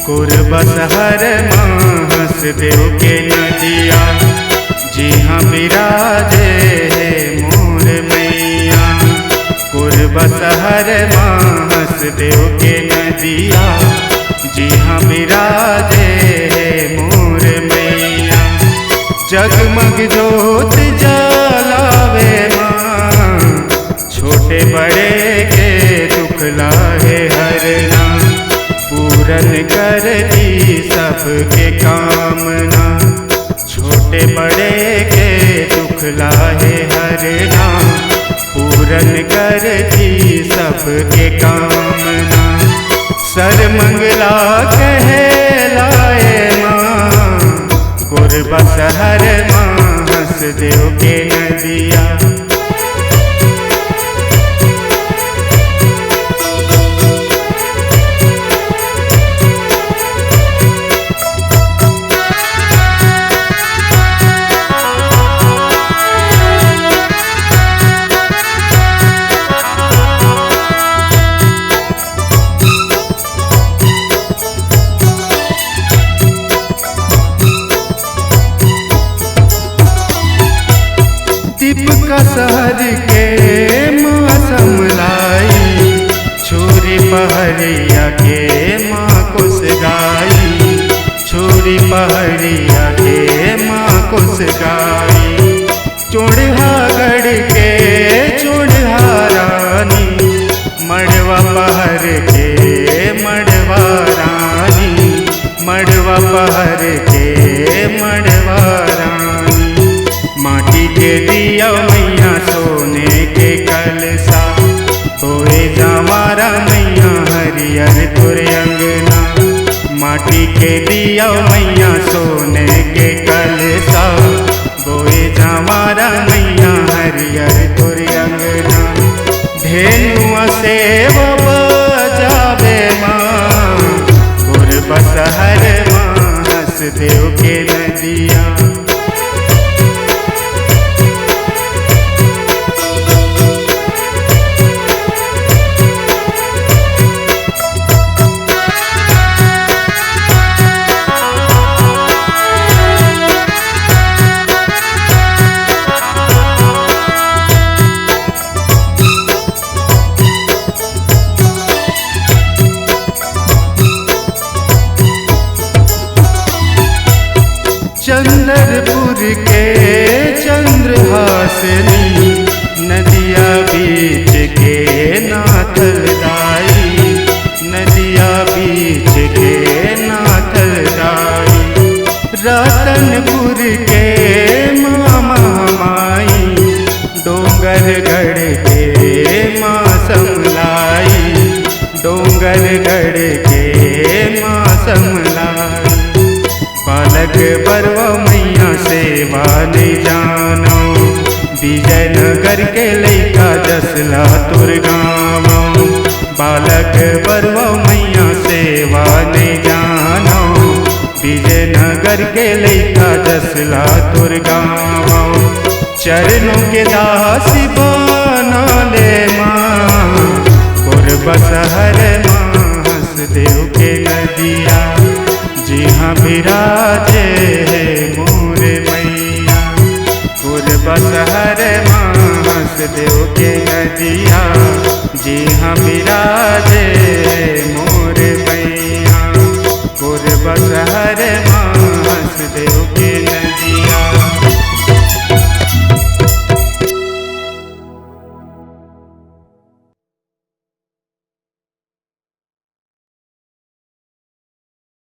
कुरबसहर माहस देव के नदिया, जी हाँ बिराजे है मोर मैया। कुरबसहर माहस देव के नदिया, जी हाँ बिराजे है मोर मैया। जगमग ज्योत जलावे माँ, छोटे बड़े के दुख लाहे हरना। पूरन कर दी सबके कामना, छोटे बड़े के दुख लाहे हरना। पूरन कर दी सबके कामना। सर्वमंगला कहलाए माँ, कुरबसहर माहस देव के नदिया। दीपका शहर के माँ समलाई, छोरी पहरिया के माँ कुसगाई। छोरी पहरिया के माँ कुसगाई। चोढ़ागढ़ के चोढ़ा रानी, मड़वा पहर के मड़वा रानी। मड़वा पहर के मड़वा रानी। माटी के दिया मैया सोने के कलसा, होए जवारा मैया हरियर तुर अंगना। माटी के दिया मैया सोने के कलसा, होए जवारा मैया हरियर तुर अंगना। धेनुआ से बजावे माँ, कुरबसहर माहस देव के नदिया। चंद्रपुर के चंद्रहासिनी, नदिया बीच के नाथलदाई। नदिया बीच के नाथलदाई। रतनपुर के माँ महामाई, डोंगरगढ़ के माँ समलाई। डोंगरगढ़ के माँ समलाई। बालक बरवा मैया सेवा नहीं जानो, विजयनगर के लैका जसला तुर गाँव। बालक बरवा मैया सेवा नहीं जानो, विजयनगर के लैका जसला तुर गाँव। चरणों के दास बना ले माँ, कुरबसहर माहस देव के नदिया। जी हाँ बिराजे है मोर मैया। कुरबसहर माहस देव के नदिया, जी हाँ बिराजे